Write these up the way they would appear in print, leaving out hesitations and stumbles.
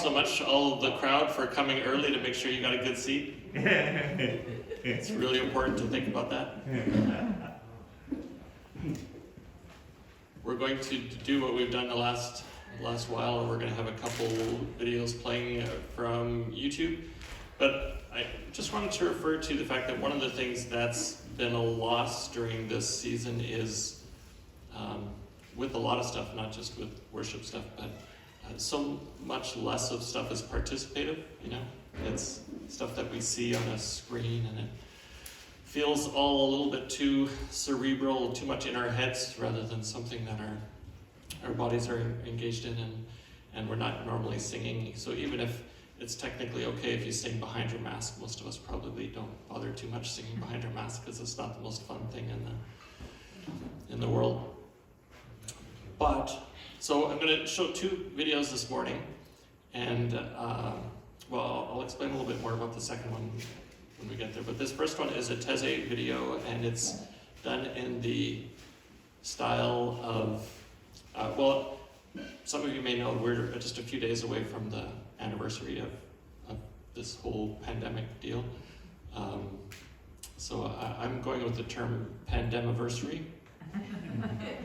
thanks so much, all the crowd, for coming early to make sure you got a good seat. It's really important to think about that. We're going to do what we've done the last while. We're going to have a couple videos playing from YouTube. But I just wanted to refer to the fact that one of the things that's been a loss during this season is, with a lot of stuff, not just with worship stuff, but so much less of stuff is participative, you know? It's stuff that we see on a screen, and it feels all a little bit too cerebral, too much in our heads, rather than something that our bodies are engaged in, and we're not normally singing. So even if it's technically okay if you sing behind your mask, most of us probably don't bother too much singing behind our mask because it's not the most fun thing in the world. But, so I'm going to show two videos this morning, and well, I'll explain a little bit more about the second one when we get there. But this first one is a Thiessen video, and it's done in the style of, well, some of you may know we're just a few days away from the anniversary of this whole pandemic deal. So I'm going with the term Pandemaversary,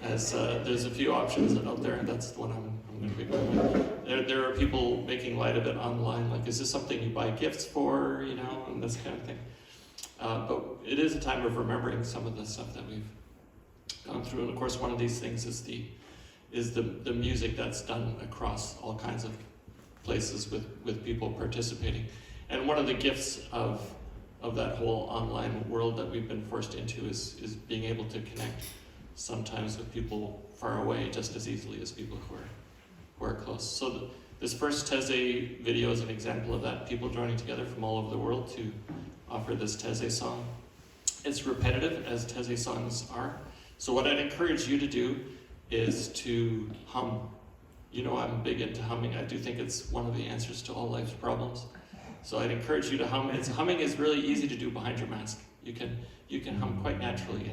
as there's a few options out there, and that's the one I'm going to be going with. There are people making light of it online, like, is this something you buy gifts for, you know, and this kind of thing. But it is a time of remembering some of the stuff that we've gone through, and of course one of these things is the music that's done across all kinds of places with people participating. And one of the gifts of that whole online world that we've been forced into is being able to connect sometimes with people far away just as easily as people who are close. So this first Thiessen video is an example of that, people joining together from all over the world to offer this Thiessen song. It's repetitive, as Thiessen songs are. So what I'd encourage you to do is to hum. You know, I'm big into humming. I do think it's one of the answers to all life's problems. So I'd encourage you to hum. Humming is really easy to do behind your mask. You can hum quite naturally,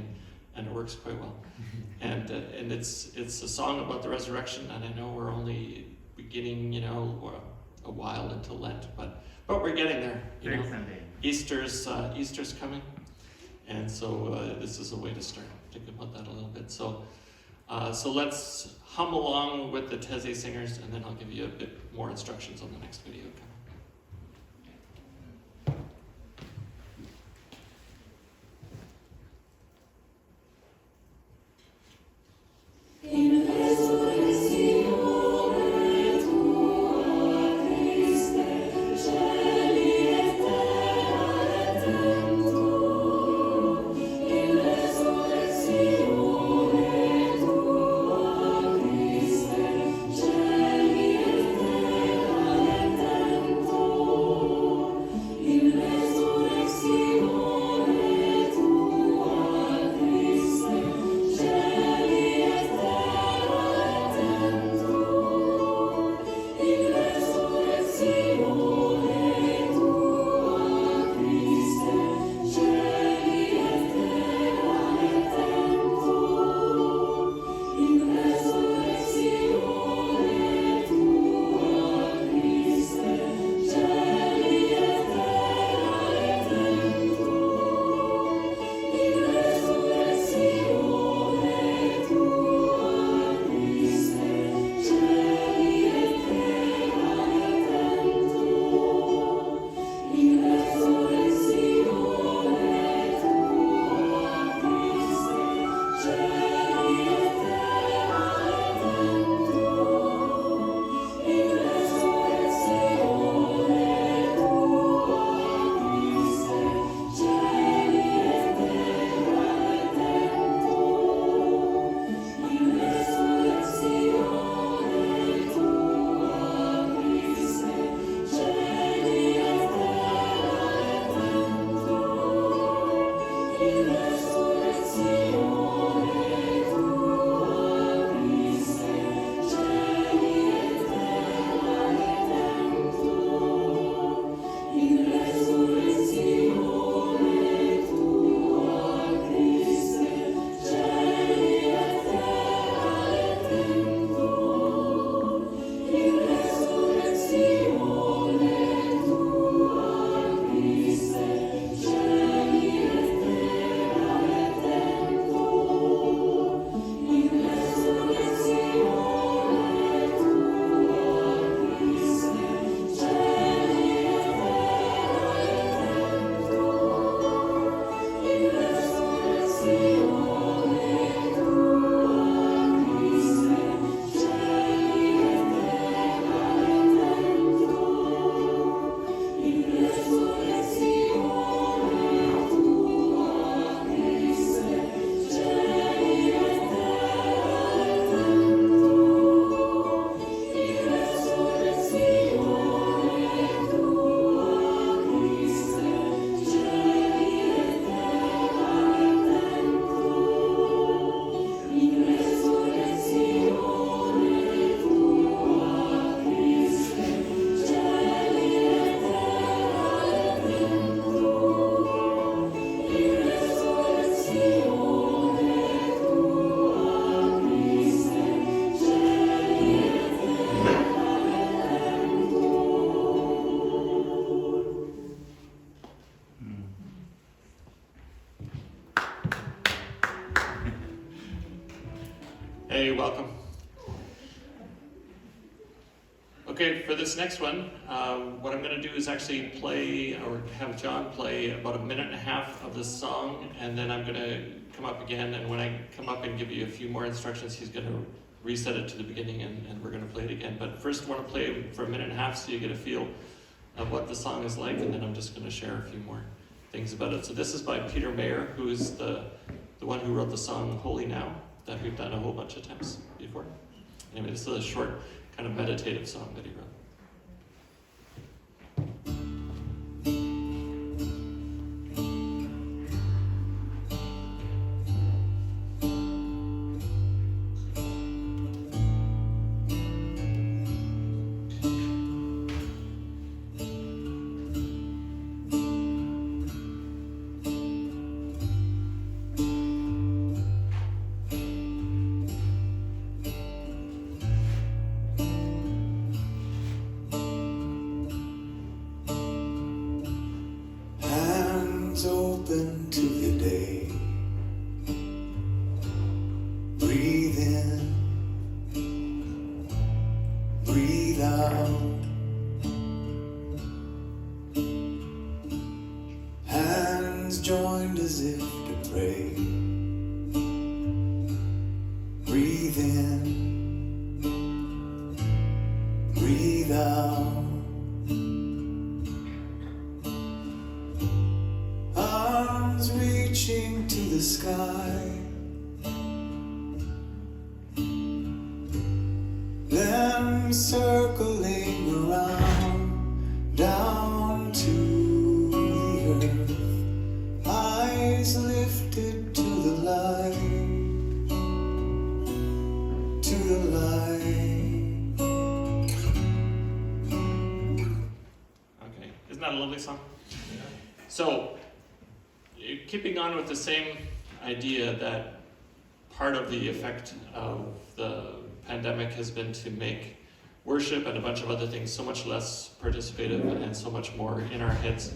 and it works quite well. And it's a song about the resurrection, and I know we're only beginning, you know, a while into Lent, but we're getting there. You know, Easter's coming, and so this is a way to start thinking about that a little bit. So let's hum along with the Thiessen singers, and then I'll give you a bit more instructions on the next video coming. welcome. Okay, for this next one, what I'm going to do is actually play, or have John play about 1.5 minutes of this song, and then I'm going to come up again, and when I come up and give you a few more instructions, he's going to reset it to the beginning, and we're going to play it again. But first I want to play for 1.5 minutes so you get a feel of what the song is like, and then I'm just going to share a few more things about it. So this is by Peter Mayer, who is the one who wrote the song Holy Now, that we've done a whole bunch of times before. Anyway, this is a short kind of meditative song that he wrote. Open to the day. Breathe in, breathe out. Hands joined as if to pray. Breathe in, breathe out. Reaching to the sky, then circling around down to the earth, eyes lifted to the light, to the light. Okay, isn't that a lovely song? So, keeping on with the same idea that part of the effect of the pandemic has been to make worship and a bunch of other things so much less participative and so much more in our heads.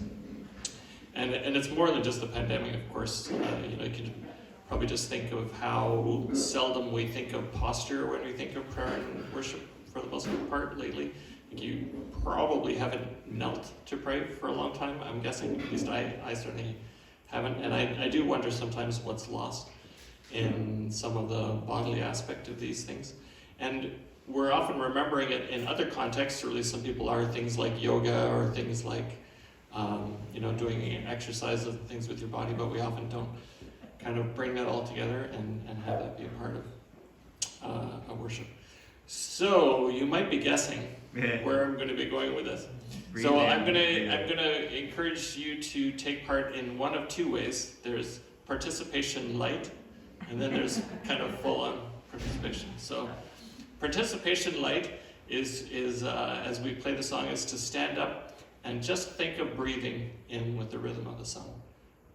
And it's more than just the pandemic, of course. You can probably just think of how seldom we think of posture when we think of prayer and worship for the most part lately. You probably haven't knelt to pray for a long time, I'm guessing. At least I certainly haven't, and I do wonder sometimes what's lost in some of the bodily aspect of these things. And we're often remembering it in other contexts, or at least some people are, things like yoga or things like doing exercise and things with your body, but we often don't kind of bring that all together and have that be a part of worship. So you might be guessing where I'm going to be going with this. So I'm gonna encourage you to take part in one of two ways. There's participation light, and then there's kind of full-on participation. So participation light is as we play the song, is to stand up and just think of breathing in with the rhythm of the song.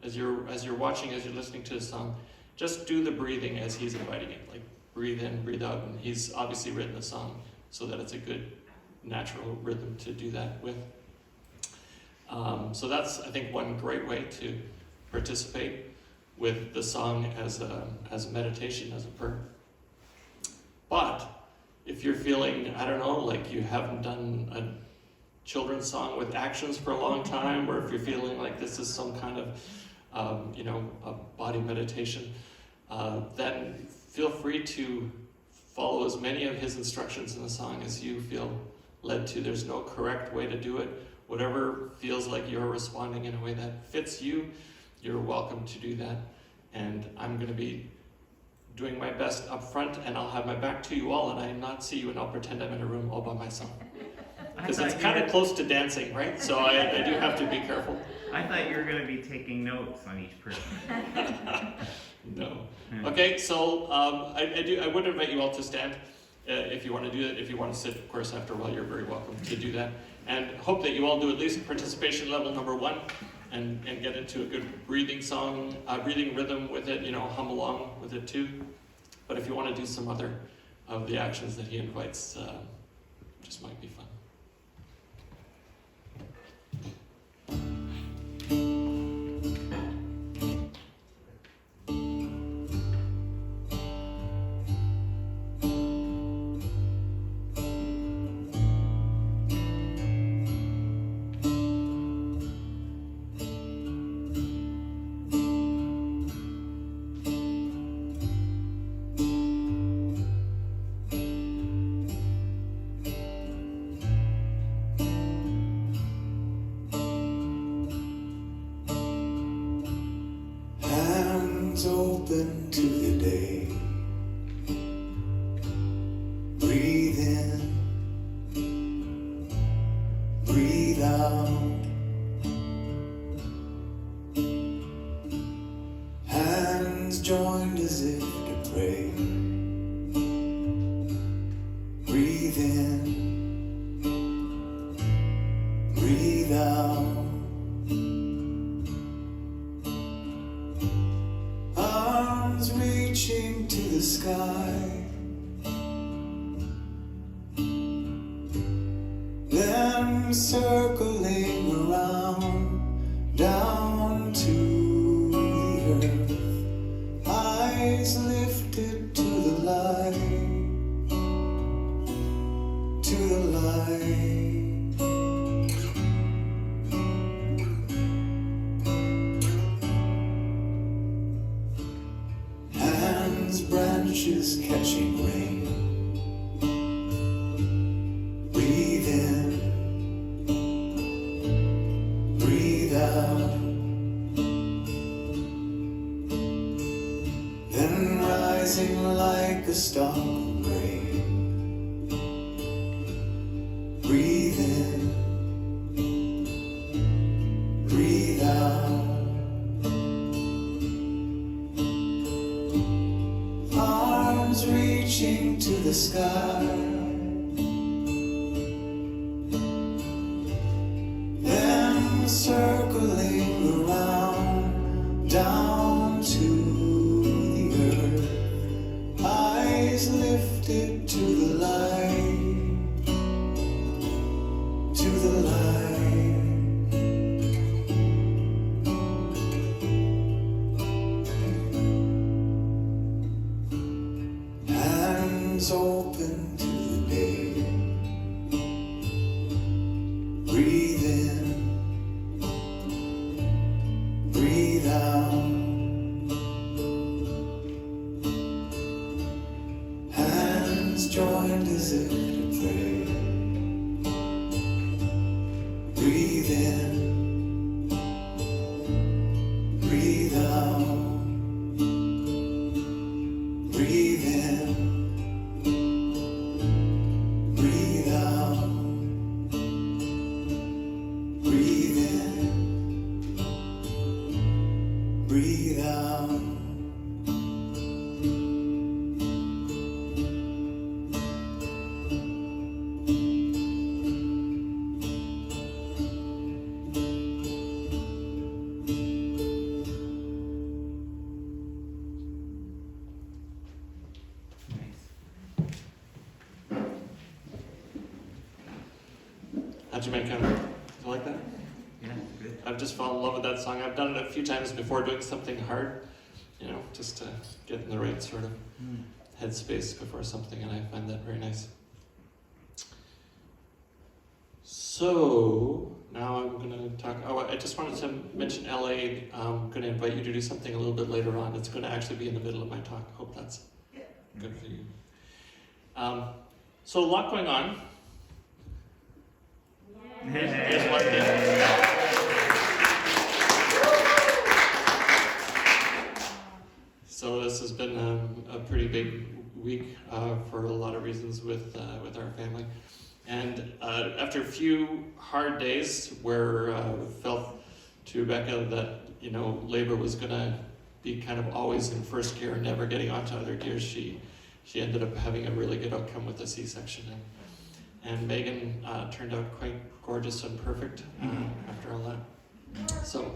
As you're watching, as you're listening to the song, just do the breathing as he's inviting it. Like breathe in, breathe out, and he's obviously written the song so that it's a good natural rhythm to do that with. So that's, I think, one great way to participate with the song as a meditation, as a prayer. But if you're feeling, I don't know, like you haven't done a children's song with actions for a long time, or if you're feeling like this is some kind of, a body meditation, then feel free to follow as many of his instructions in the song as you feel led to. There's no correct way to do it. Whatever feels like you're responding in a way that fits you, you're welcome to do that. And I'm going to be doing my best up front, and I'll have my back to you all, and I not see you, and I'll pretend I'm in a room all by myself. Because it's kind of close to dancing, right? So I do have to be careful. I thought you were going to be taking notes on each person. No. Okay, so I would invite you all to stand if you want to do it. If you want to sit, of course, after a while, you're very welcome to do that. And hope that you all do at least participation level number 1 and get into a good breathing rhythm with it, hum along with it too. But if you want to do some other of the actions that he invites, just might be fun. open to the day. Breathe in, breathe out. Hands joined as if to pray. Breathe in, breathe out. Arms reaching to the sky. Them circling around, down to the earth. Eyes lifted to the light, to the light. Hands, branches catching rain. Breathe in, breathe out. Then rising like a stalk of rain. Breathe in, breathe out. Arms reaching to the sky. Them circling around, down to the earth. Eyes lifted to the light, to the light. Hands open to the day. Breathe in, breathe out. Hands joined as if to pray. Breathe in, breathe out. Breathe in, breathe out. Breathe in, breathe out. How'd you make it? You like that? Yeah, good. I've just fallen in love with that song. I've done it a few times before doing something hard, you know, just to get in the right sort of headspace before something, and I find that very nice. So, now I'm going to talk, I just wanted to mention LA. I'm going to invite you to do something a little bit later on. It's going to actually be in the middle of my talk. Hope that's good for you. So a lot going on. Here's one thing. So this has been a pretty big week for a lot of reasons with our family. And after a few hard days where we felt to Rebecca that, you know, labor was going to be kind of always in first gear and never getting onto other gears, she ended up having a really good outcome with the C-section. And Megan turned out quite gorgeous and perfect after all that. So,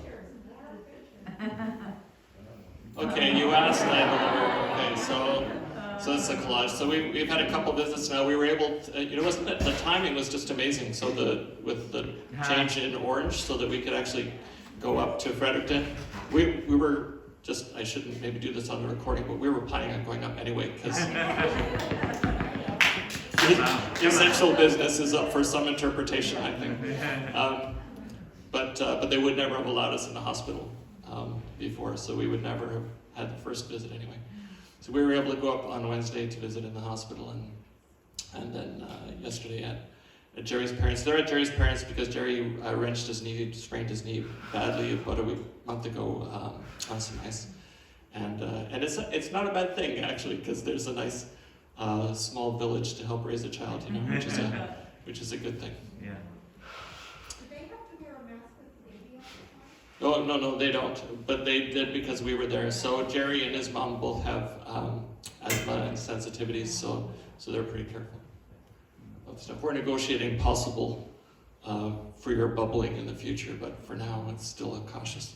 okay, you asked, okay, so it's a collage. So we've had a couple visits now. We were able to, you know, wasn't it, the timing was just amazing. So with the change in Orange, so that we could actually go up to Fredericton. We were just, I shouldn't maybe do this on the recording, but we were planning on going up anyway because essential business is up for some interpretation, I think. But they would never have allowed us in the hospital before, so we would never have had the first visit anyway. So we were able to go up on Wednesday to visit in the hospital, and then yesterday at Jerry's parents. They're at Jerry's parents because Jerry wrenched his knee, sprained his knee badly about a month ago on some ice. And it's not a bad thing actually, because there's a nice small village to help raise a child, you know, which is a good thing. Yeah. Do they have to wear a mask with the baby all the time? Oh no, they don't, but they did because we were there. So Jerry and his mom both have asthma and sensitivities, so they're pretty careful of stuff. We're negotiating possible freer bubbling in the future, but for now it's still cautious.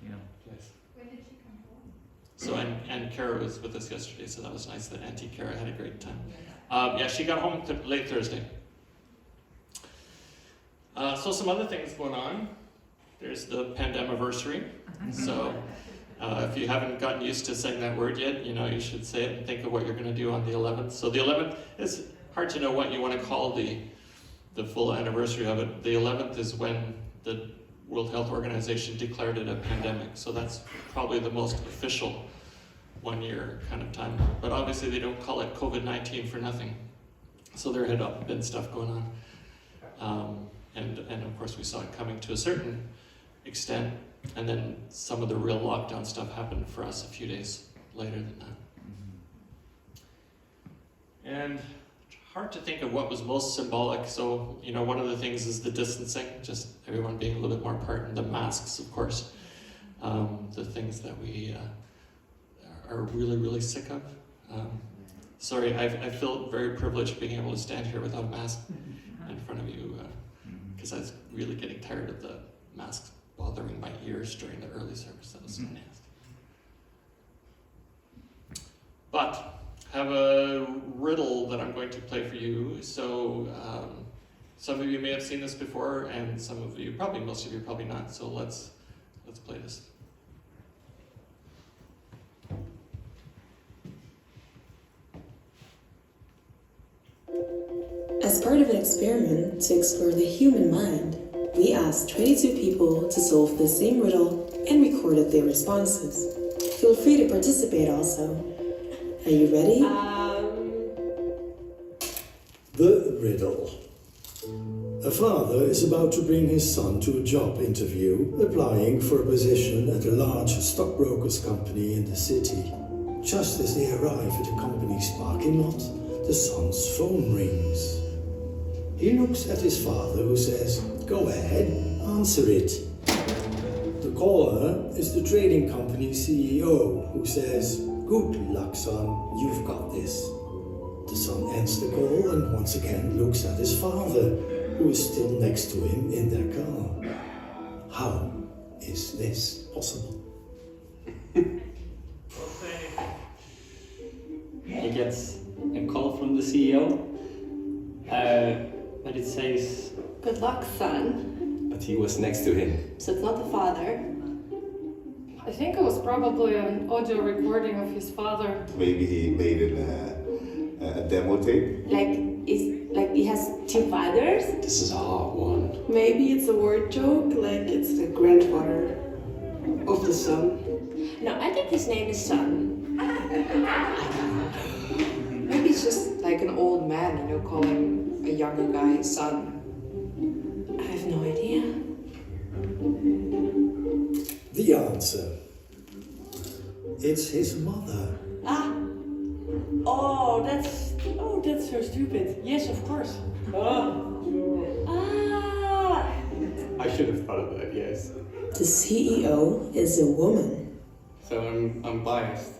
Yeah. Yes. When did she come home? So and Kara was with us yesterday, so that was nice that Auntie Kara had a great time. Yeah, she got home late Thursday. So some other things going on. There's the Pandemaversary. So if you haven't gotten used to saying that word yet, you know, you should say it and think of what you're going to do on the 11th. So the 11th, it's hard to know what you want to call the full anniversary of it. The 11th is when the World Health Organization declared it a pandemic. So that's probably the most official 1 year kind of time. But obviously they don't call it COVID-19 for nothing. So there had been stuff going on. And of course we saw it coming to a certain extent, and then some of the real lockdown stuff happened for us a few days later than that. And hard to think of what was most symbolic. So, you know, one of the things is the distancing, just everyone being a little bit more apart, and the masks, of course. The things that we are really, really sick of. Sorry, I feel very privileged being able to stand here without a mask in front of you, because I was really getting tired of the masks bothering my ears during the early service. That was so nasty. But I have a riddle that I'm going to play for you. So some of you may have seen this before, and some of you, probably most of you, probably not. So let's play this. As part of an experiment to explore the human mind, we asked 22 people to solve the same riddle and recorded their responses. Feel free to participate also. Are you ready? The riddle. A father is about to bring his son to a job interview, applying for a position at a large stockbrokers company in the city. Just as they arrive at the company's parking lot, the son's phone rings. He looks at his father, who says, "Go ahead, answer it." The caller is the trading company CEO, who says, "Good luck, son, you've got this." The son ends the call and once again looks at his father, who is still next to him in their car. How is this possible? He gets a call from the CEO, but it says, "Good luck, son." But he was next to him. So it's not the father. I think it was probably an audio recording of his father. Maybe he made it a demo tape. Like he has two fathers. this is a hard one. Maybe it's a word joke, like it's the grandfather of the son. No, I think his name is Son. Maybe it's just like an old man, you know, calling a younger guy son. I have no idea. The answer. It's his mother. Oh, that's so stupid. Yes, of course. I should have thought of that, yes. The CEO is a woman. So I'm biased.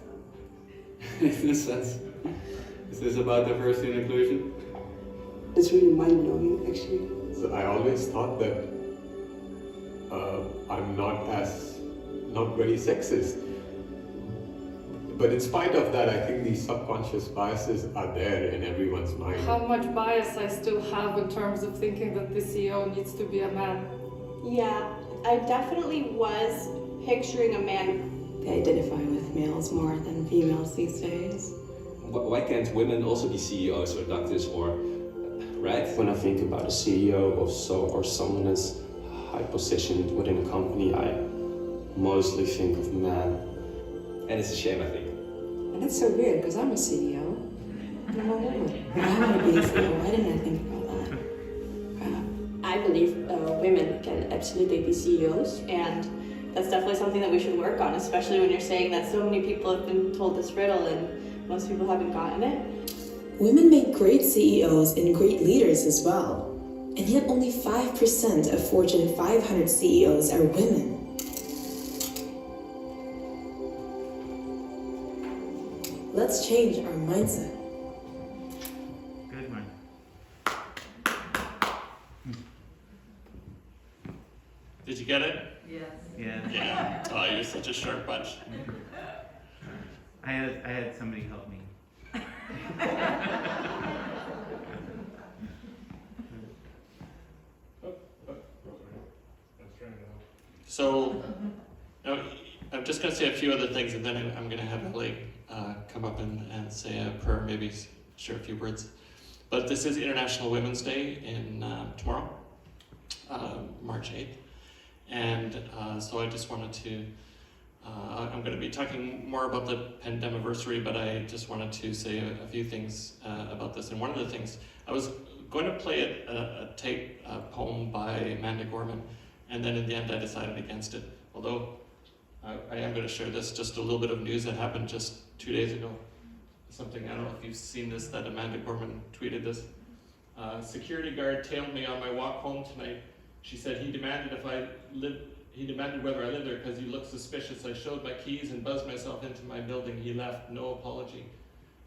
In a sense. Is this about diversity and inclusion? It's really mind-blowing, actually. So I always thought that I'm not very sexist. But in spite of that, I think these subconscious biases are there in everyone's mind. How much bias I still have in terms of thinking that the CEO needs to be a man. Yeah, I definitely was picturing a man. They identify with males more than females these days. Why can't women also be CEOs or doctors or, right? When I think about a CEO or someone that's high positioned within a company, I mostly think of men. And it's a shame, I think. And it's so weird, because I'm a CEO. And I'm a woman. I want to be a CEO. Why didn't I think about that? Crap. I believe women can absolutely be CEOs, and that's definitely something that we should work on, especially when you're saying that so many people have been told this riddle and most people haven't gotten it. Women make great CEOs and great leaders as well. And yet only 5% of Fortune 500 CEOs are women. Let's change our mindset. Good one. Did you get it? Yes. Yeah. Yeah. Oh, you're such a sharp bunch. I had somebody help me. So, now, I'm just going to say a few other things, and then I'm going to have Ellie come up and say a prayer, maybe share a few words. But this is International Women's Day in tomorrow, March 8th. And so I just wanted to, I'm going to be talking more about the Pandemaversary, but I just wanted to say a few things about this. And one of the things, I was going to play a tape poem by Amanda Gorman, and then in the end I decided against it. Although I am going to share this, just a little bit of news that happened just 2 days ago. Something, I don't know if you've seen this, that Amanda Gorman tweeted this. Security guard tailed me on my walk home tonight. She said he demanded whether I lived there because he looked suspicious. I showed my keys and buzzed myself into my building. He left, no apology.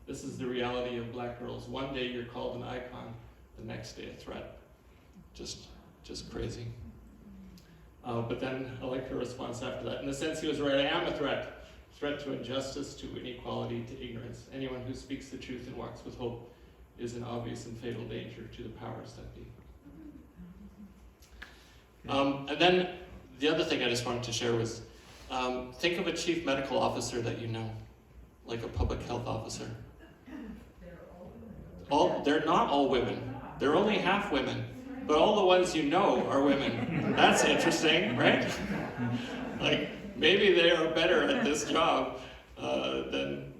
This is the reality of black girls. One day you're called an icon, the next day a threat. Just crazy. But then I like her response after that. In a sense, he was right. I am a threat. Threat to injustice, to inequality, to ignorance. Anyone who speaks the truth and walks with hope is an obvious and fatal danger to the powers that be. And then the other thing I just wanted to share was, think of a chief medical officer that you know, like a public health officer. They're not all women. They're only half women. But all the ones you know are women. That's interesting, right? Like, maybe they are better at this job than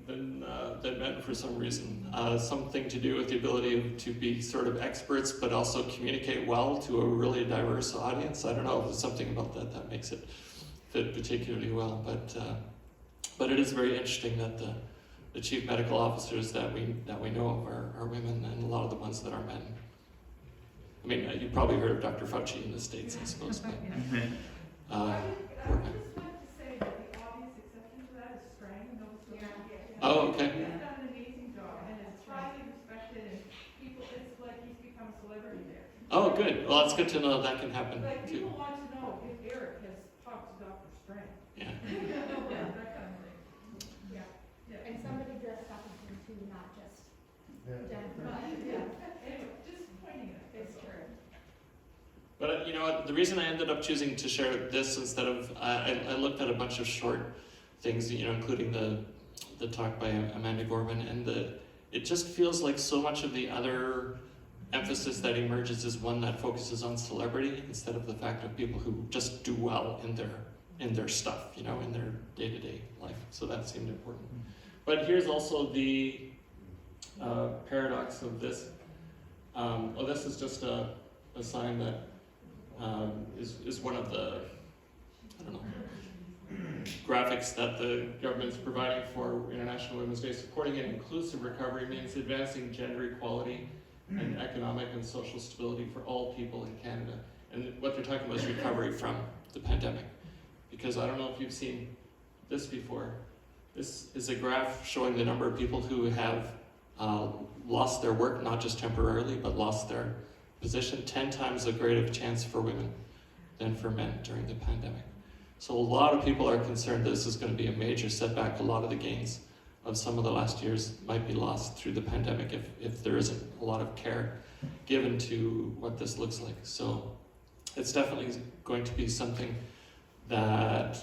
men for some reason. Something to do with the ability to be sort of experts, but also communicate well to a really diverse audience. I don't know if there's something about that makes it fit particularly well, but it is very interesting that the chief medical officers that we know of are women, and a lot of the ones that are men. I mean, you've probably heard of Dr. Fauci in the States, I suppose. But, I just like to say that the obvious exception to that is Strang. Oh, okay. He's done an amazing job, and it's highly respected, and people, it's like he's become a celebrity there. Oh, good. Well, it's good to know that can happen Like, too. people want to know if Eric has talked to Dr. Strang. Yeah. That kind of thing. Yeah. And somebody dressed up as him too, not just Jennifer. Anyway, just pointing it out. It's true. But you know what? The reason I ended up choosing to share this instead of I looked at a bunch of short things, you know, including the talk by Amanda Gorman, and it just feels like so much of the other emphasis that emerges is one that focuses on celebrity instead of the fact of people who just do well in their stuff, you know, in their day-to-day life. So that seemed important. But here's also the paradox of this. This is just a sign that is one of the, I don't know, graphics that the government's providing for International Women's Day. Supporting an inclusive recovery means advancing gender equality and economic and social stability for all people in Canada. And what they're talking about is recovery from the pandemic. Because I don't know if you've seen this before. This is a graph showing the number of people who have lost their work, not just temporarily, but lost their position. 10 times a greater chance for women than for men during the pandemic. So a lot of people are concerned this is going to be a major setback. A lot of the gains of some of the last years might be lost through the pandemic if there isn't a lot of care given to what this looks like. So it's definitely going to be something that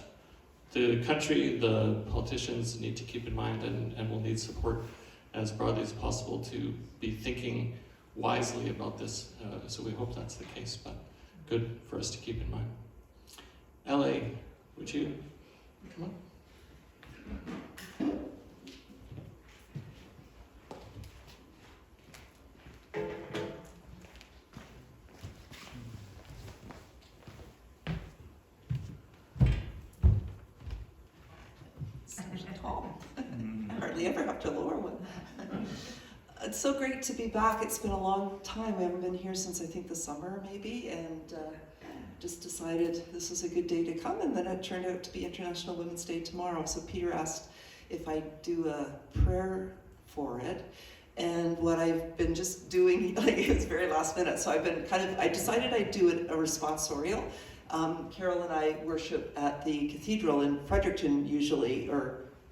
the country, the politicians need to keep in mind and will need support as broadly as possible to be thinking wisely about this. So we hope that's the case, but good for us to keep in mind. LA, would you come on? hardly ever have to lower one. It's so great to be back. It's been a long time. I haven't been here since I think the summer maybe, and just decided this was a good day to come, and then it turned out to be International Women's Day tomorrow. So Peter asked if I do a prayer for it. And what I've been just doing, like, it's very last minute, so I decided I'd do a responsorial. Carol and I worship at the cathedral in Fredericton usually,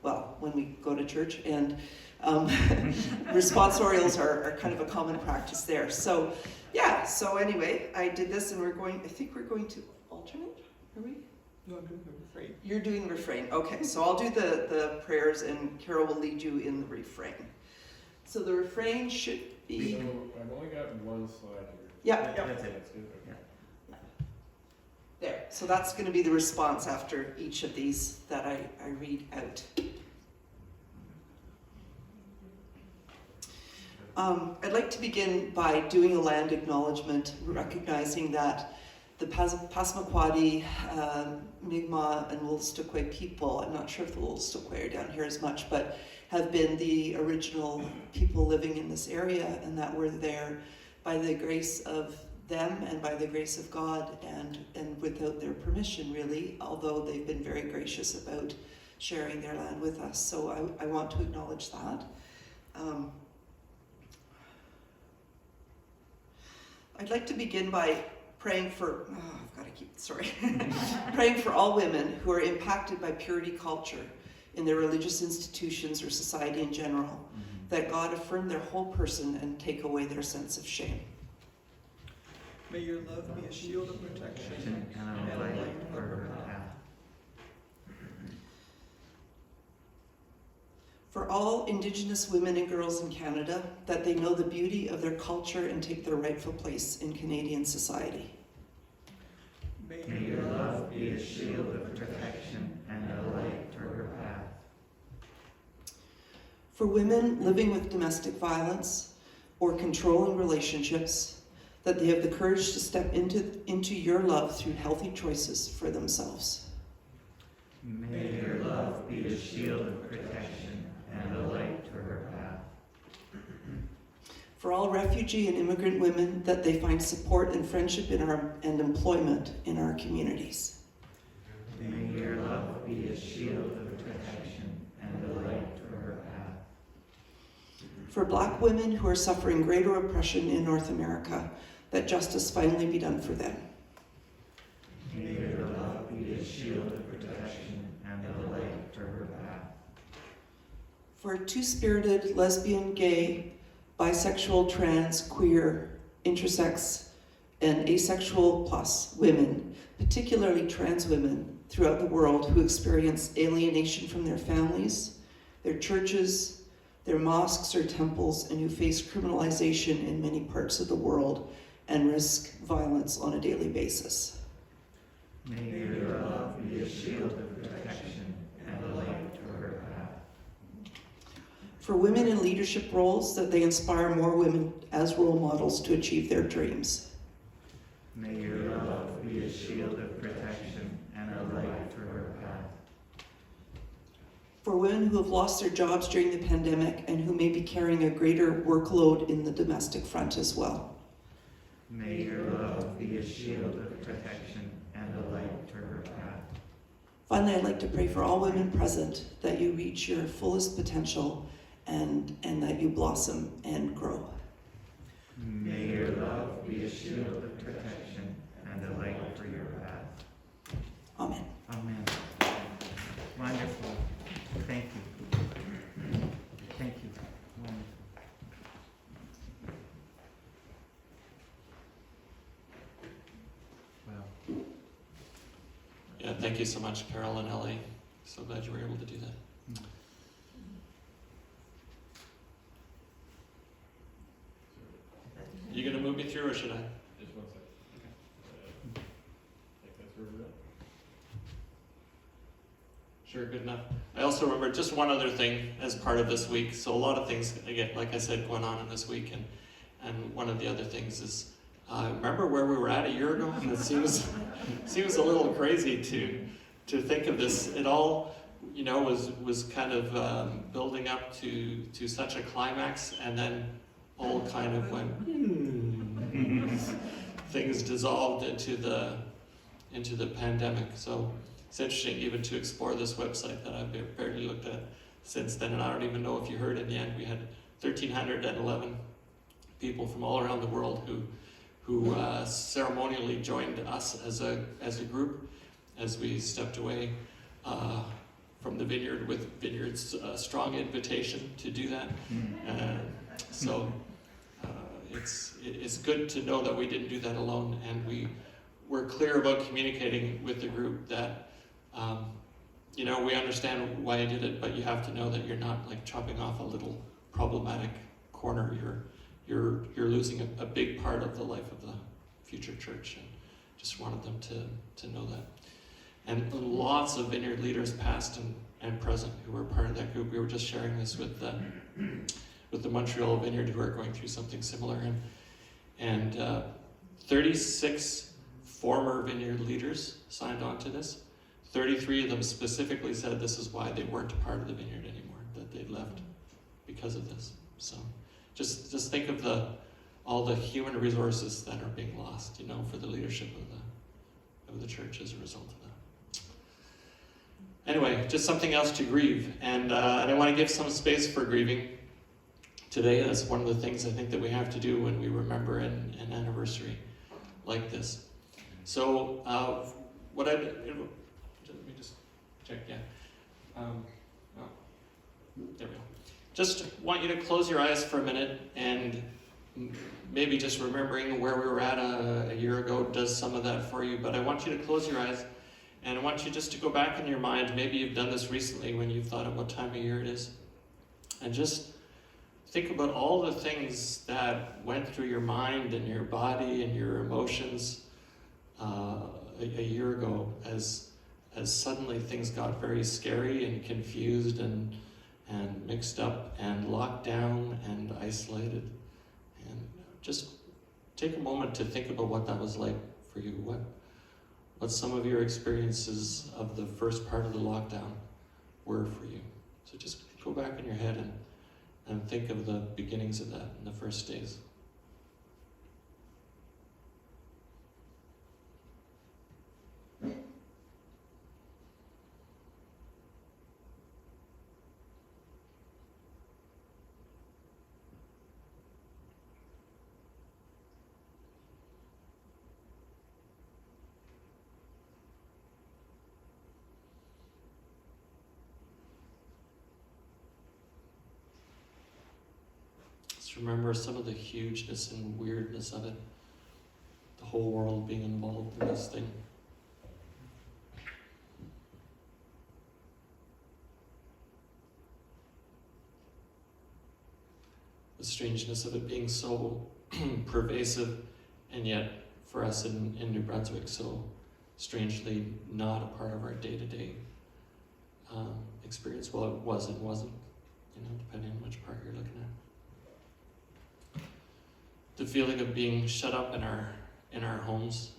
when we go to church, and responsorials are kind of a common practice there. So, yeah, so anyway, I did this, and I think we're going to alternate, are we? No, I'm doing the refrain. You're doing the refrain, okay, so I'll do the prayers, and Carol will lead you in the refrain. So the refrain should be... So I've only got one slide here. Yeah. That's it. That's good. Okay. There, so that's going to be the response after each of these that I read out. I'd like to begin by doing a land acknowledgement, recognizing that the Passamaquoddy, Mi'kmaq, and Wolastoqey people, I'm not sure if the Wolastoqey are down here as much, but have been the original people living in this area, and that we're there by the grace of them and by the grace of God, and without their permission, really, although they've been very gracious about sharing their land with us. So I want to acknowledge that. I'd like to begin by praying for, praying for all women who are impacted by purity culture in their religious institutions or society in general, that God affirm their whole person and take away their sense of shame. May your love be a shield of protection and a light for her path. For all Indigenous women and girls in Canada, that they know the beauty of their culture and take their rightful place in Canadian society. May your love be a shield of protection and a light for her path. For women living with domestic violence or controlling relationships, that they have the courage to step into your love through healthy choices for themselves. May your love be a shield of protection and a light for her path. For all refugee and immigrant women, that they find support and friendship and employment in our communities. May your love be a shield of protection and a light for her path. For Black women who are suffering greater oppression in North America, that justice finally be done for them. May your love be a shield of protection and a light for her path. For two-spirited, lesbian, gay, bisexual, trans, queer, intersex, and asexual plus women, particularly trans women throughout the world who experience alienation from their families, their churches, their mosques or temples, and who face criminalization in many parts of the world and risk violence on a daily basis. May your love be a shield of protection and a light for her path. For women in leadership roles, that they inspire more women as role models to achieve their dreams. May your love be a shield of protection and a light for her path. For women who have lost their jobs during the pandemic and who may be carrying a greater workload in the domestic front as well. May your love be a shield of protection and a light for her path. Finally, I'd like to pray for all women present, that you reach your fullest potential and that you blossom and grow. May your love be a shield of protection and a light for your path. Amen. Amen. Wonderful. Thank you. Thank you. Wonderful. Wow. Yeah, thank you so much, Carol and Ellie. So glad you were able to do that. You gonna move me through, or should I? Just one second. Okay. Think that's where we're at. Sure, good enough. I also remember just one other thing as part of this week. So a lot of things, again, like I said, going on in this week, and one of the other things is, remember where we were at a year ago? And it seems a little crazy to think of this. It all you know, was kind of building up to such a climax, and then all kind of went, things dissolved into the pandemic. So it's interesting even to explore this website that I've barely looked at since then, and I don't even know if you heard in the end we had 1,311 people from all around the world who ceremonially joined us as a group as we stepped away from the vineyard with Vineyard's strong invitation to do that. So it's good to know that we didn't do that alone, and we were clear about communicating with the group that you know, we understand why you did it, but you have to know that you're not like chopping off a little problematic corner. You're losing a big part of the life of the future church, and just wanted them to know that. And lots of Vineyard leaders, past and present, who were part of that group. We were just sharing this with the Montreal Vineyard, who are going through something similar, and 36 former Vineyard leaders signed on to this. 33 of them specifically said this is why they weren't part of the Vineyard anymore, that they'd left because of this. So just think of all the human resources that are being lost, you know, for the leadership of the church as a result of that. Anyway, just something else to grieve, and I want to give some space for grieving today. That's one of the things I think that we have to do when we remember an anniversary like this. So let me just check, yeah. There we go. Just want you to close your eyes for a minute, and maybe just remembering where we were at a year ago does some of that for you, but I want you to close your eyes, and I want you just to go back in your mind. Maybe you've done this recently when you've thought of what time of year it is, and just think about all the things that went through your mind and your body and your emotions a year ago as suddenly things got very scary and confused and mixed up and locked down and isolated. And just take a moment to think about what that was like for you. What some of your experiences of the first part of the lockdown were for you. So just go back in your head and think of the beginnings of that in the first days. Remember some of the hugeness and weirdness of it, the whole world being involved in this thing. The strangeness of it being so pervasive, and yet for us in New Brunswick so strangely not a part of our day-to-day experience. Well, it was and wasn't, you know, depending on which part you're looking at. The feeling of being shut up in our homes,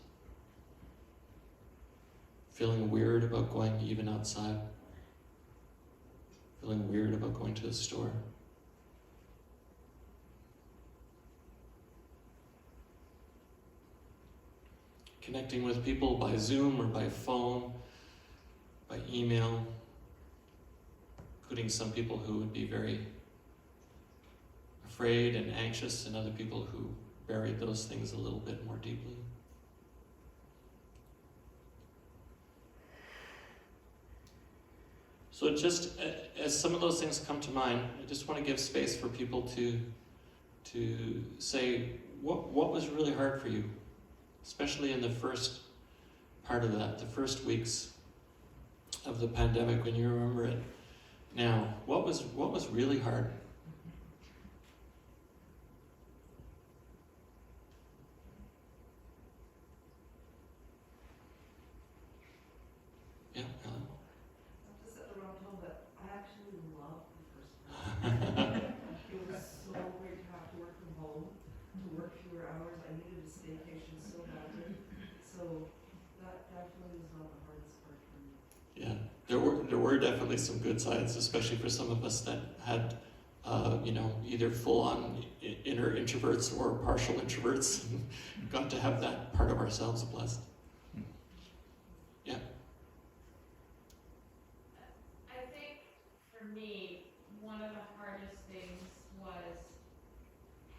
feeling weird about going even outside, feeling weird about going to the store. Connecting with people by Zoom or by phone, by email, including some people who would be very afraid and anxious, and other people who buried those things a little bit more deeply. So just as some of those things come to mind, I just want to give space for people to say, what was really hard for you, especially in the first part of that, the first weeks of the pandemic, when you remember it now. What was really hard? Yeah, Alan? I'm just at the wrong tone, but I actually loved the first one. It was so great to have to work from home, to work fewer hours. I needed a staycation so badly. So that definitely was not the hardest part for me. Yeah, there were were definitely some good sides, especially for some of us that had, either full-on inner introverts or partial introverts, got to have that part of ourselves blessed. Yeah. I think for me, one of the hardest things was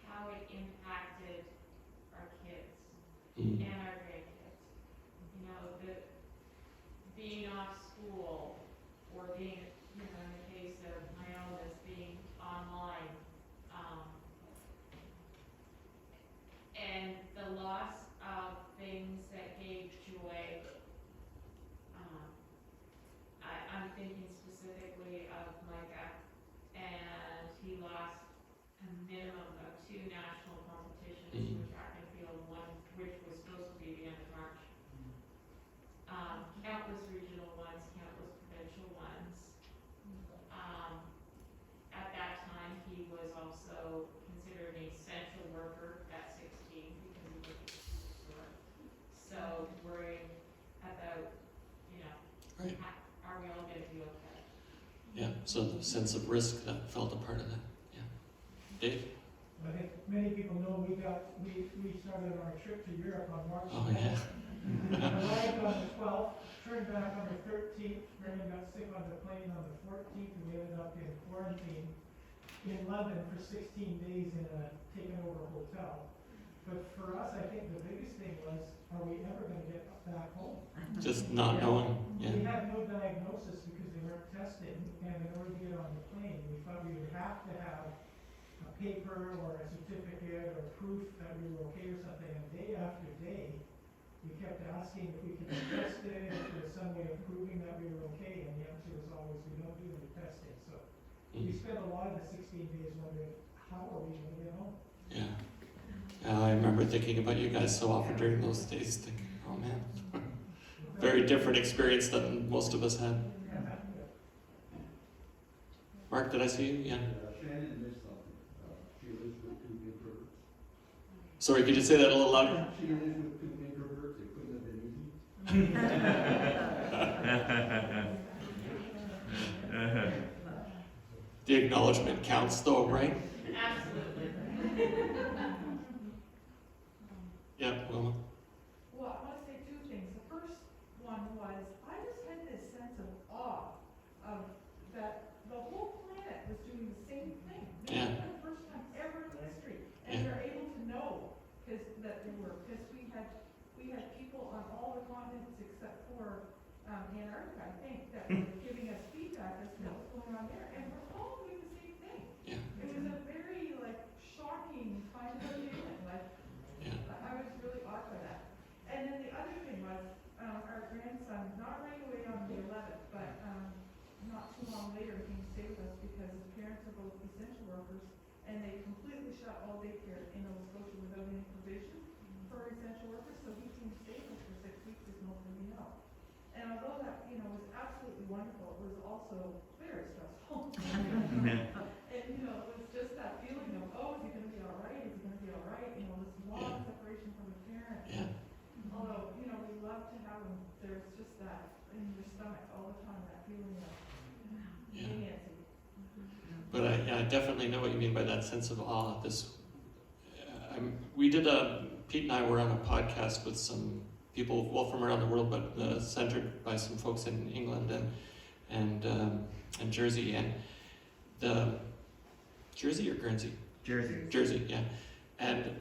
how it impacted our kids and our grandkids. You know, being off school or being, in the case of my eldest, being online, and the loss of things that gave joy. I'm thinking specifically of Micah, and he lost a minimum of 2 national competitions in track and field, one which was supposed to be the end of March. Countless regional ones, countless provincial ones. At that time, he was also considered an essential worker at 16 because he was short. So worrying about, Right. are we all going to be okay? Yeah, so the sense of risk that felt a part of that. Yeah. Dave? I think many people know we started our trip to Europe on March 12th. Oh, yeah. Arrived on the 12th, turned back on the 13th, Brendan got sick on the plane on the 14th, and we ended up in quarantine in London for 16 days in a taken over hotel. But for us, I think the biggest thing was, are we ever going to get back home? Just not knowing. Yeah. We had no diagnosis because they weren't testing, and in order to get on the plane, we thought we would have to have a paper or a certificate or proof that we were okay or something. And day after day, we kept asking if we could be tested, if there was some way of proving that we were okay, and the answer was always, we don't do any testing. So we spent a lot of the 16 days wondering, how are we going to get home? Yeah. I remember thinking about you guys so often during those days, thinking, oh man, very different experience than most of us had. Mark, did I see you? Yeah. Shannon missed something. She lives with 2 introverts. Sorry, could you say that a little louder? She lives with 2 introverts. It couldn't have been easy. The acknowledgement counts though, right? Absolutely. Yeah, Wilma. Well, I want to say 2 things. The first one was, I just had this sense of awe of that the whole planet was doing the same thing. Yeah. For the first time ever in history. And they're able to know that they were, because we had people on all the continents except for Antarctica, I think, that were giving us feedback as to what was going on there. And we're all doing the same thing. Yeah. It was a very, shocking kind of feeling. I was really awed by that. And then the other thing was, our grandson, not right away on the 11th, but not too long later, came to stay with us because his parents are both essential workers, and they completely shut all daycare in Nova Scotia without any provision for essential workers, so he came to stay with us for 6 weeks as an open meal. And although that, was absolutely wonderful, it was also very stressful. And, it was just that feeling of, oh, is he going to be all right? Is he going to be all right? This long separation from his parents. Yeah. Although, we love to have him, there's just that in your stomach all the time, that feeling of leniency. But I definitely know what you mean by that sense of awe. We did Pete and I were on a podcast with some people, well, from around the world, but centered by some folks in England and Jersey, and the Jersey or Guernsey? Jersey, yeah. And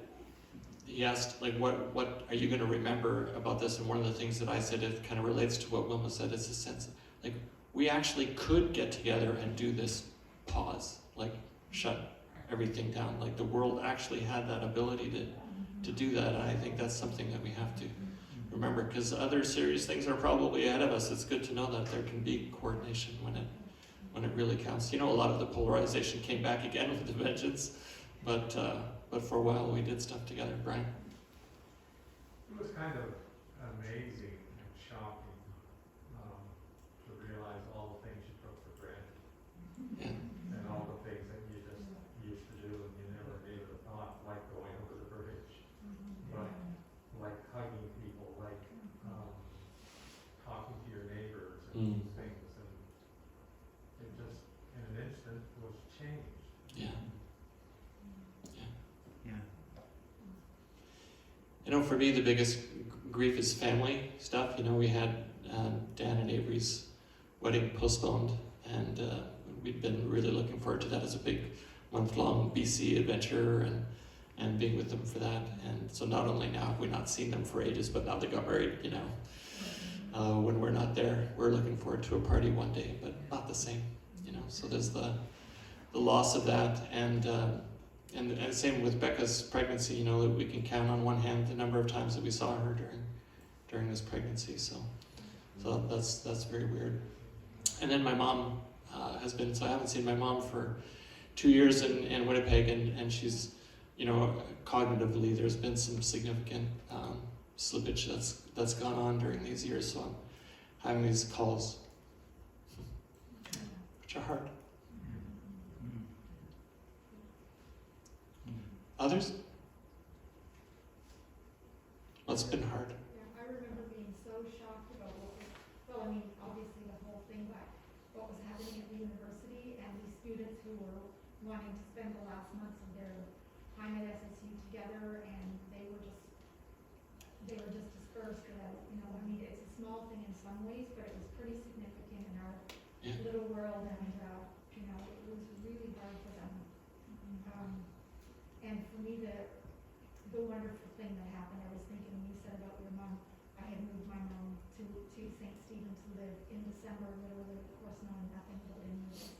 he asked, what are you going to remember about this? And one of the things that I said, it kind of relates to what Wilma said, is a sense of, we actually could get together and do this pause, shut everything down. The world actually had that ability to do that, and I think that's something that we have to remember, because other serious things are probably ahead of us. It's good to know that there can be coordination when it really counts. A lot of the polarization came back again with the vengeance, but for a while we did stuff together. Brian? It was kind of amazing and shocking to realize all the things you took for granted. Yeah. And all the things that you just used to do and you never gave it a thought, like going over the bridge, like hugging people, talking to your neighbors and things. And know for me the biggest grief is family stuff. You know, we had Dan and Avery's wedding postponed, and we'd been really looking forward to that as a big month-long BC adventure, and being with them for that. And so not only now have we not seen them for ages, but now they got married, you know. When we're not there, we're looking forward to a party one day, but not the same, you know. So there's the loss of that, and same with Becca's pregnancy, you know, that we can count on one hand the number of times that we saw her during this pregnancy. So that's very weird. And then my mom has been, so I haven't seen my mom for 2 years in Winnipeg, and she's, you know, cognitively there's been some significant slippage that's gone on during these years. So I'm having these calls, which are hard. Others? Well, it's been hard. Yeah, I remember being so shocked about well, I mean, obviously the whole thing, but what was happening at the university, and these students who were wanting to spend the last months of their time at SSU together, and they were just dispersed without, you know, I mean, it's a small thing in some ways, but it was pretty significant in our little world, and you know, it was really hard for them. And for me, the wonderful thing that happened, I was thinking when you said about your mom, I had moved my mom to St. Stephen to live in December, literally, of course, knowing nothing but in this.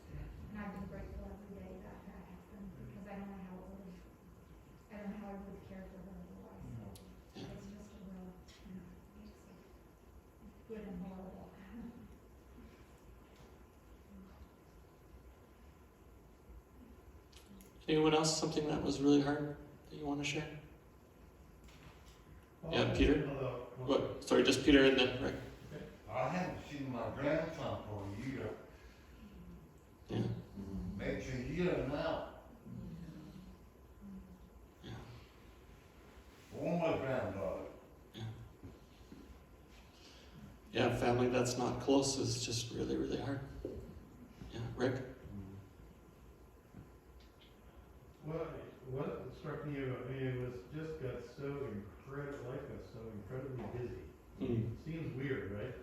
And I've been grateful every day that happened, because I don't know how I would have cared for her otherwise. So it's just a real, you know, it's good and horrible. Anyone else, something that was really hard that you want to share? Yeah, Peter? What? Sorry, just Peter and then Rick. I haven't seen my grandson for a year. Yeah. Makes a year now. Yeah. For my granddaughter. Yeah, family that's not close is just really, really hard. Yeah, Rick? Well, what struck me, I mean, it was just got so incredibly busy. It seems weird, right?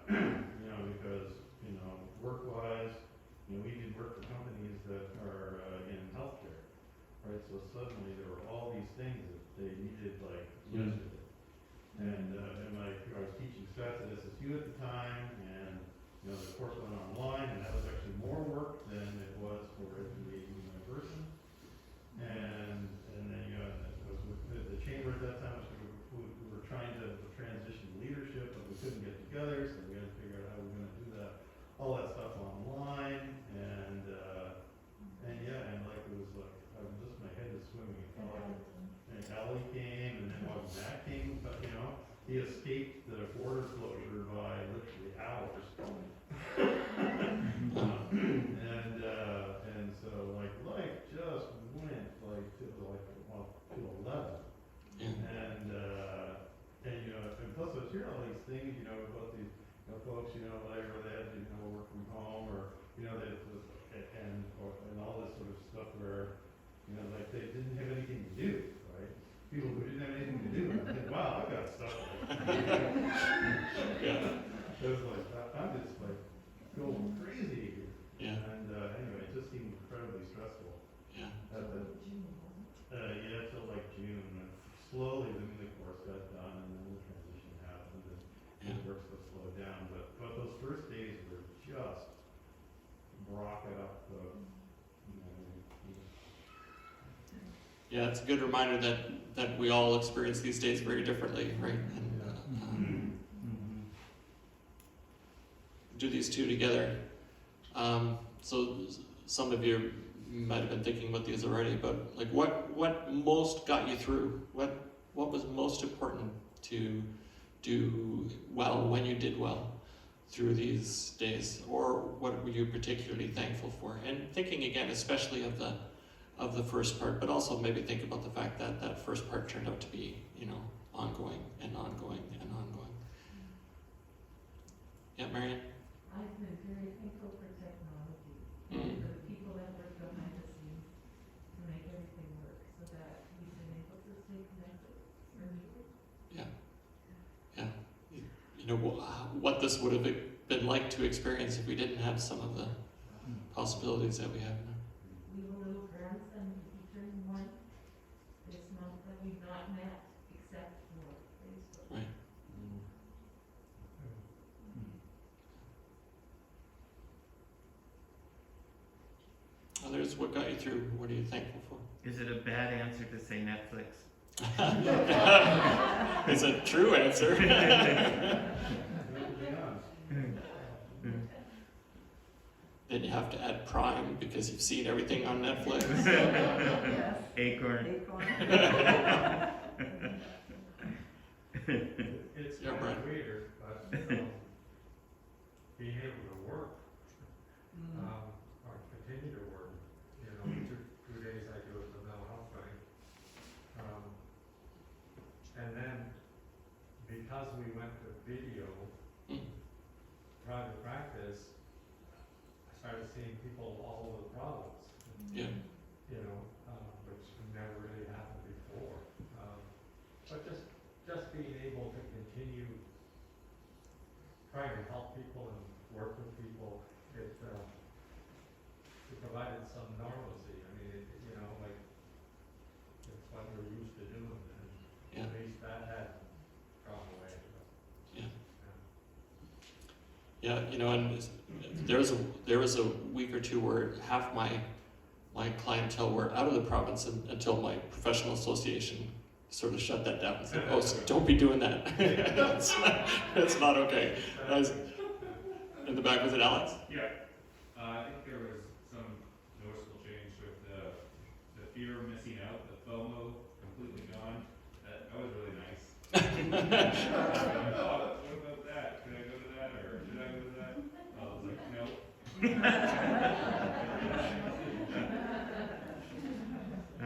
You know, because, you know, work-wise, you know, we did work for companies that are in healthcare, right? So suddenly there were all these things that they needed, like, yesterday. And like, I was teaching stats at SSU at the time, and, you know, the course went online, and that was actually more work than it was for it to be in person. And then, you know, it was with the chamber at that time, we were trying to transition leadership, but we couldn't get together, so we had to figure out how we were going to do that, all that stuff online, and yeah, and like it was like, my head was swimming. It felt like Ellie came, and then when Matt came, but you know, he escaped the border closure by literally hours. And so like life just went like to 11. And you know, and plus I was hearing all these things, you know, about these, you know, folks, you know, whatever they had to, you know, work from home, or you know, and all this sort of stuff where, you know, like they didn't have anything to do, right? People who didn't have anything to do, and I think, wow, I've got stuff. Yeah. It was like I'm just like going crazy here. Yeah. And anyway, it just seemed incredibly stressful. Yeah. Yeah, till like June. And slowly, the course got done, and then the transition happened, and the work stuff slowed down. But those first days were just rocket up the. Yeah, it's a good reminder that we all experience these days very differently, right? And do these two together. So some of you might have been thinking about these already, but like what most got you through? What was most important to do well when you did well through these days? Or what were you particularly thankful for? And thinking again, especially of the first part, but also maybe think about the fact that that first part turned out to be, you know, ongoing and ongoing and ongoing. Yeah, Marianne? I've been very thankful for technology, for the people that work behind the scenes to make everything work, so that we've been able to stay connected. what this would have been like to experience if we didn't have some of the possibilities that we have now. We have a little grandson, he turned 1 this month that we've not met except for Facebook. Right. Others, what got you through? What are you thankful for? Is it a bad answer to say Netflix? It's a true answer. Then you have to add Prime because you've seen everything on Netflix. Acorn. It's Yeah, kind Brian. of weird, but being able to work, or continue to work, you know, 2 days I do it with the mental health thing. And then, because we went to video, private practice, I started seeing people all over the province. Yeah. You know, which never really happened before. But just being able to continue trying to help people and work with people, it provided some normalcy. I mean, you know, like, it's what we're used to doing, and at least that had gone away. Yeah, you know, and there was a week or two where half my clientele were out of the province until my professional association sort of shut that down and said, "Oh, so don't be doing that. That's not okay." In the back, was it Alex? Yeah. I think there was some noticeable change with the fear of missing out, the FOMO completely gone. That was really nice. Oh, what about that? Should I go to that or should I go to that? I was like, no. I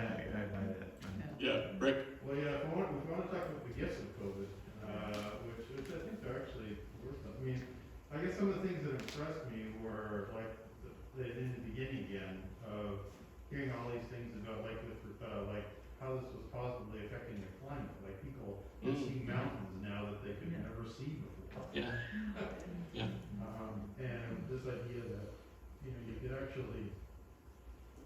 buy that. Yeah, Rick? Well, yeah, if we want to talk about the gifts of COVID, which I think they're actually worth it. I mean, I guess some of the things that impressed me were like in the beginning again of hearing all these things about like how this was positively affecting the climate. Like people can see mountains now that they could never see before. Yeah. Yeah. And this idea that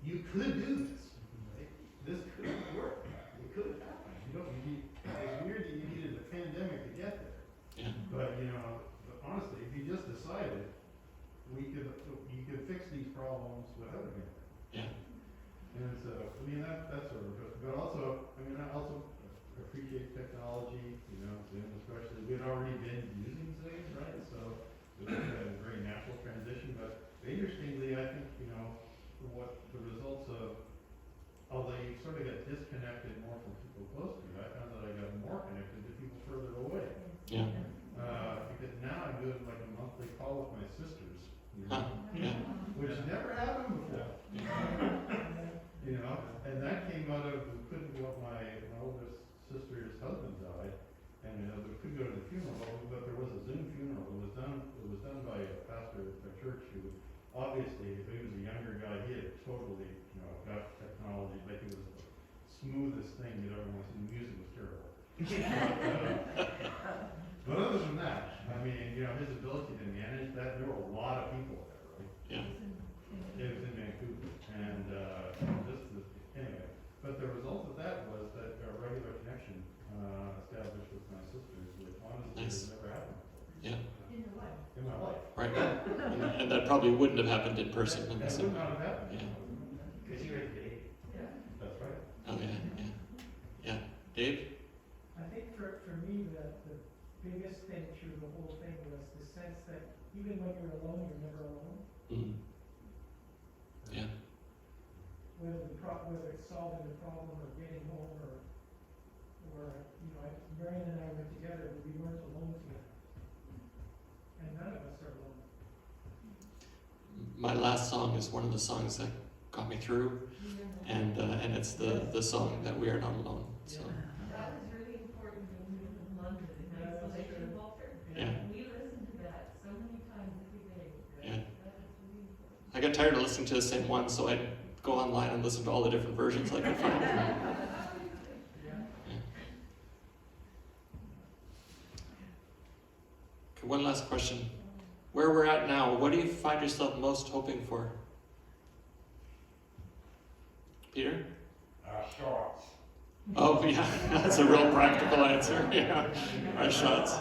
you could do this. Right? This could work. It could happen. It's weird that you needed a pandemic to get there. Yeah. But honestly, if you just decided you could fix these problems without a pandemic. Yeah. And so, I mean, that's sort of good. But also, I also appreciate technology, Zoom especially. We'd already been using Zoom, right? So it was a very natural transition. But interestingly, I think, what the results of, although you sort of get disconnected more from people close to you, I found that I got more connected to people further away. Yeah. Because now I'm doing like a monthly call with my sisters, Yeah. which never happened before. And that came out of, we couldn't go, my oldest sister's husband died, and we couldn't go to the funeral, but there was a Zoom funeral. It was done by a pastor at a church who, obviously, if he was a younger guy, he had totally, got technology, like it was the smoothest thing you'd ever want to see. The music was terrible. But other than that, I mean, his ability to manage that, there were a lot of people there, right? Yeah. It was in Vancouver, and anyway. But the result of that was that a regular connection established with my sisters, which honestly has never happened before. Yeah. In your life. In my life. Right. And that probably wouldn't have happened in person. That would not have happened. Yeah. Because you're a Dave. Yeah. That's right. Oh yeah. Yeah. Yeah. Dave? I think for me, the biggest thing through the whole thing was the sense that even when you're alone, you're never alone. Mm. Yeah. Whether it's solving the problem or getting home or Marion and I were together, but we weren't alone together. And none of us are alone. My last song is one of the songs that got me through, and it's the song that We Are Not Alone. So. That was really important when we lived in London in isolation, Walter. Yeah. We listened to that so many times every day. Yeah. That was really important. I got tired of listening to the same one, so I'd go online and listen to all the different versions I could find. one last question. Where we're at now, what do you find yourself most hoping for? Peter? Shorts. Oh yeah, that's a real practical answer. Yeah, our shots.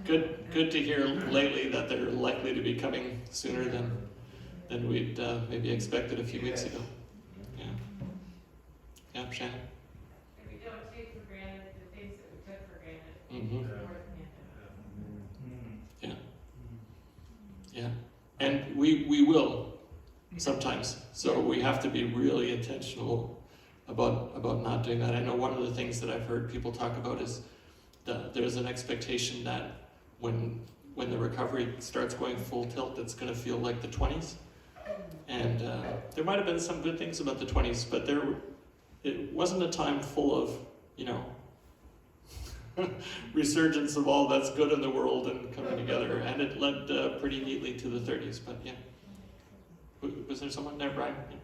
Good to hear lately that they're likely to be coming sooner than we'd maybe expected a few weeks ago. Yeah. Yeah, Shannon. And we don't take for granted the things that we took for granted. Mm-hmm. Mm. Yeah. Yeah. And we will sometimes. So we have to be really intentional about not doing that. I know one of the things that I've heard people talk about is that there's an expectation that when the recovery starts going full tilt, it's going to feel like the 20s. And there might have been some good things about the 20s, but it wasn't a time full of, resurgence of all that's good in the world and coming together. And it led pretty neatly to the 30s, but yeah. Was there someone there, Brian? Yeah.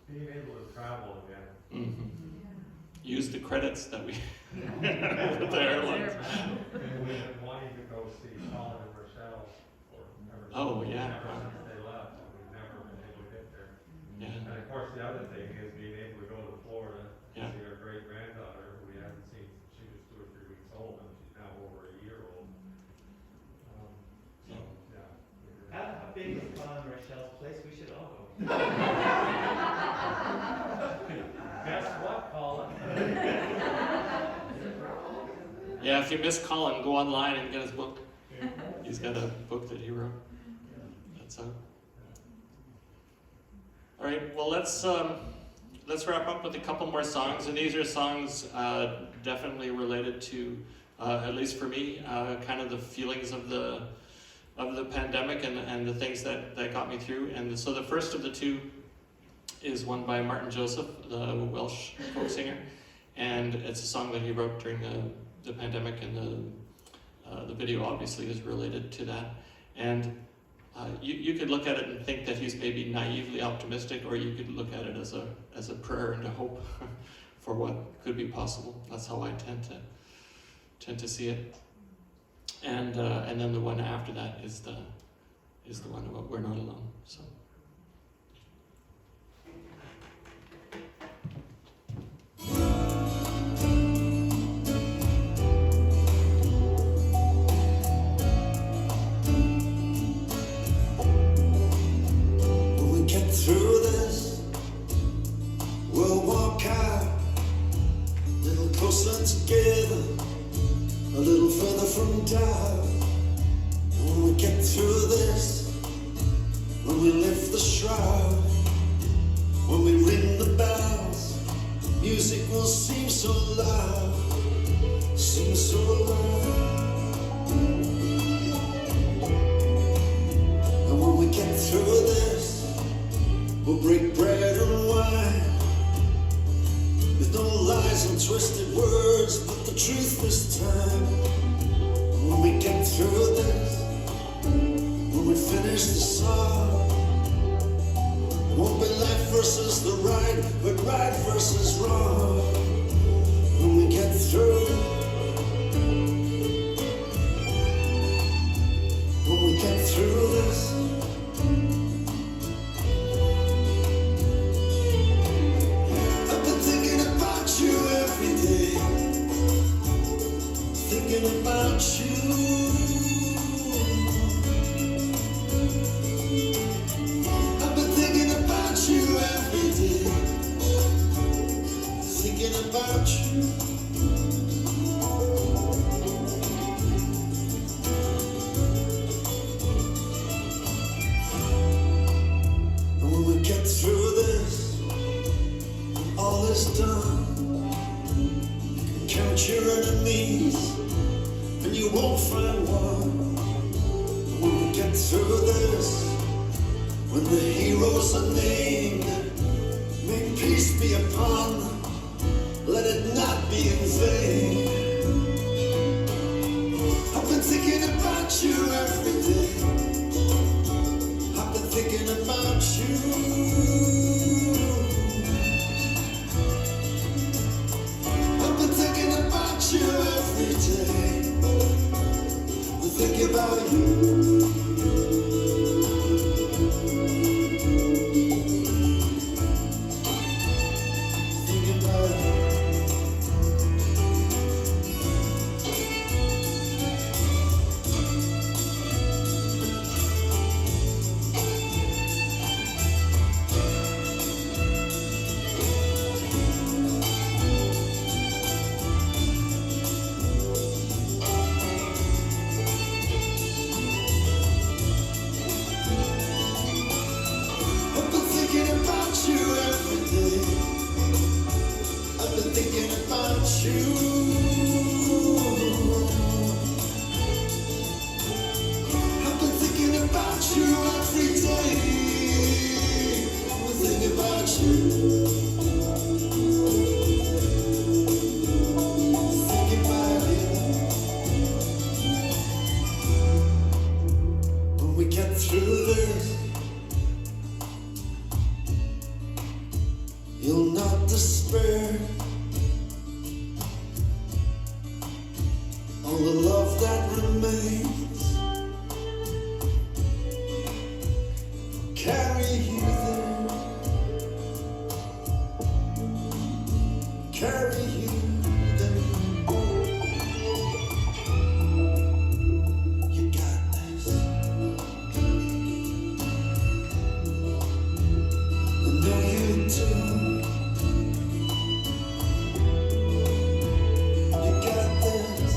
Being able to travel again. Mm-hmm. Use the credits that we with the airlines. And we've been wanting to go see Colin and Rochelle Oh yeah. ever since they left, and we've never been able to get there. Yeah. And of course, the other thing is being able to go to Florida Yeah. and see our great granddaughter, who we haven't seen since she was 2 or 3 weeks old, and she's now over a year old. So yeah. How big is Colin and Rochelle's place? We should all go. Guess what, Colin? Yeah, if you miss Colin, go online and get his book. He's got a book that he wrote. That's out. All right. Well, let's wrap up with a couple more songs, and these are songs definitely related to, at least for me, kind of the feelings of the pandemic and the things that got me through. And so the first of the two is one by Martin Joseph, the Welsh folk singer, and it's a song that he wrote during the pandemic, and the video obviously is related to that. And you could look at it and think that he's maybe naively optimistic, or you could look at it as a prayer and a hope for what could be possible. That's how I tend to see it. And then the one after that is the one about We're Not Alone. So. When we get through this, we'll walk out a little closer together, a little further from doubt. When we get through this, when we lift the shroud, when we ring the bells, music will seem so loud, seem so loud. And when we get through this, we'll break bread and wine, with no lies and twisted words, but the truth this time. When we get through this, when we finish the song, it won't be left versus the right, but right versus wrong. When we get through, when we get through this, I've been thinking about you every day, thinking about you. I've been thinking about you every day, thinking about you. And when we get through this, when all is done, you can count your enemies, and you won't find one. When we get through this, when the heroes are named, may peace be upon them, let it not be in vain. I've been thinking about you every day, I've been thinking about you. I've been thinking about you every day, been about you. Thinking about you. I've been thinking about you every day. I've been thinking about you. I've been thinking about you every day. I've been thinking about you. Thinking about you. When we get through this, you'll not despair. All the love that remains, carry you there, carry you there. You got this. I know you do. You got this.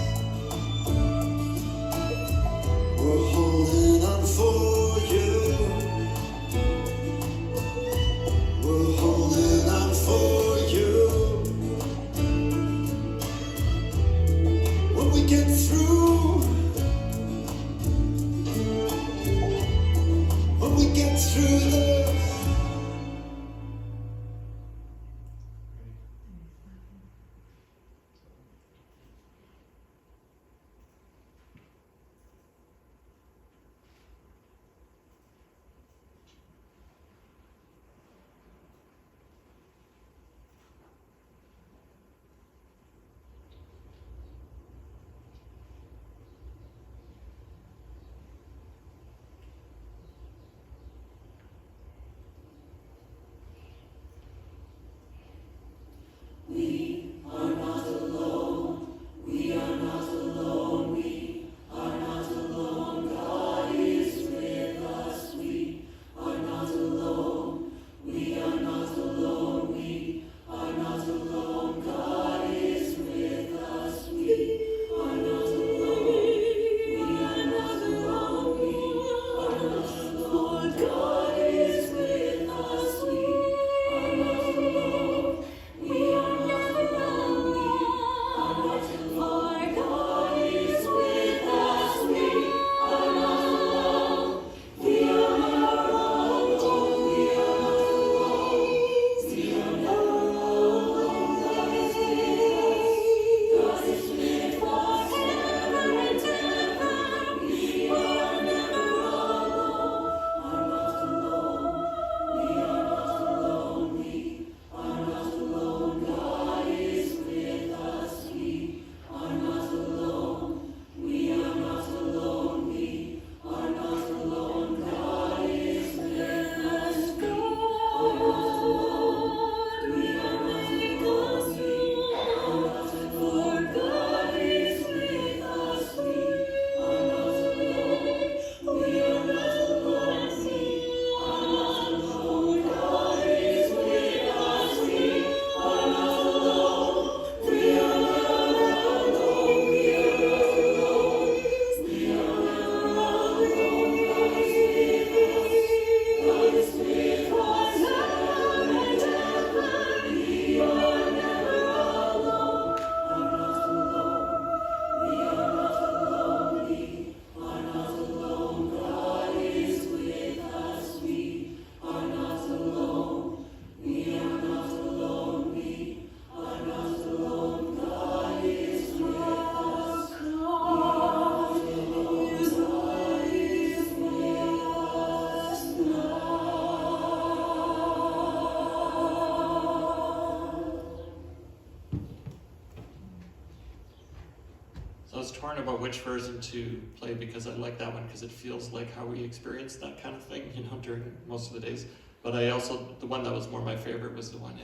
about which version to play because I like that one because it feels like how we experience that kind of thing, during most of the days. But I also, the one that was more my favorite was the one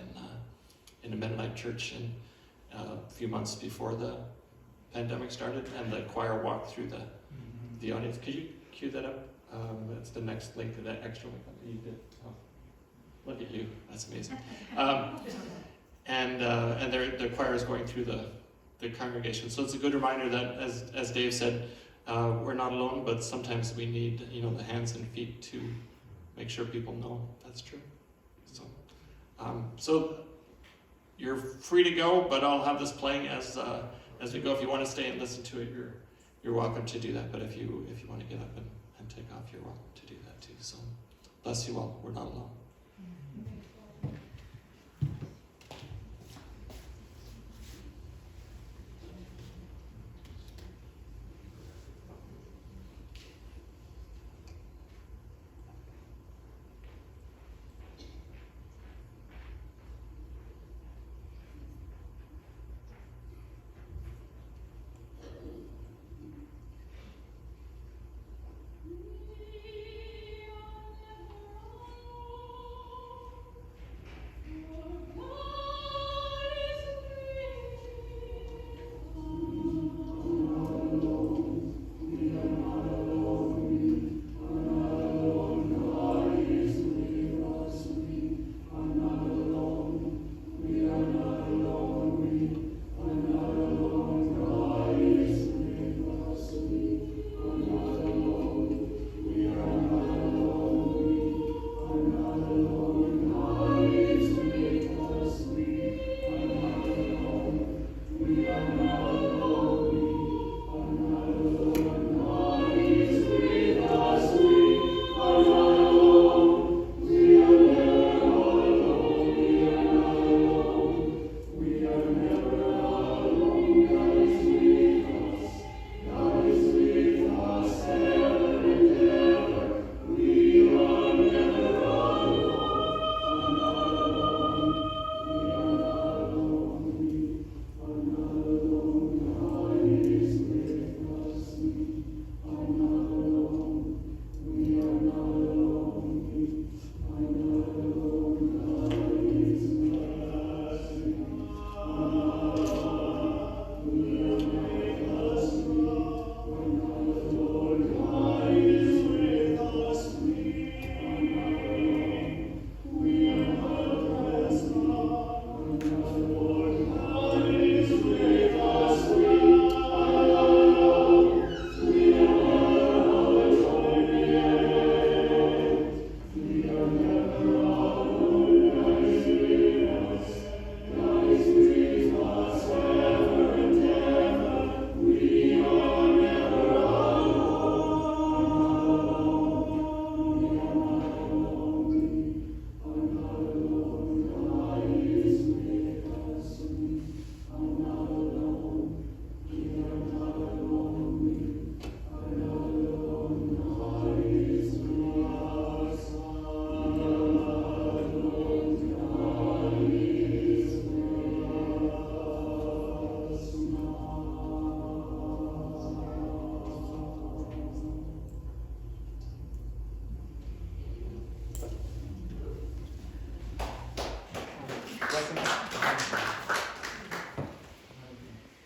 in a Mennonite church a few months before the pandemic started, and the choir walked through the audience. Could you cue that up? That's the next link to that extra link that you did. Oh, look at you, that's amazing. And the choir is going through the congregation. So it's a good reminder that, as Dave said, we're not alone, but sometimes we need, the hands and feet to make sure people know that's true. So you're free to go, but I'll have this playing as we go. If you want to stay and listen to it, you're welcome to do that. But if you want to get up and take off, you're welcome to do that too. So bless you all. We're not alone.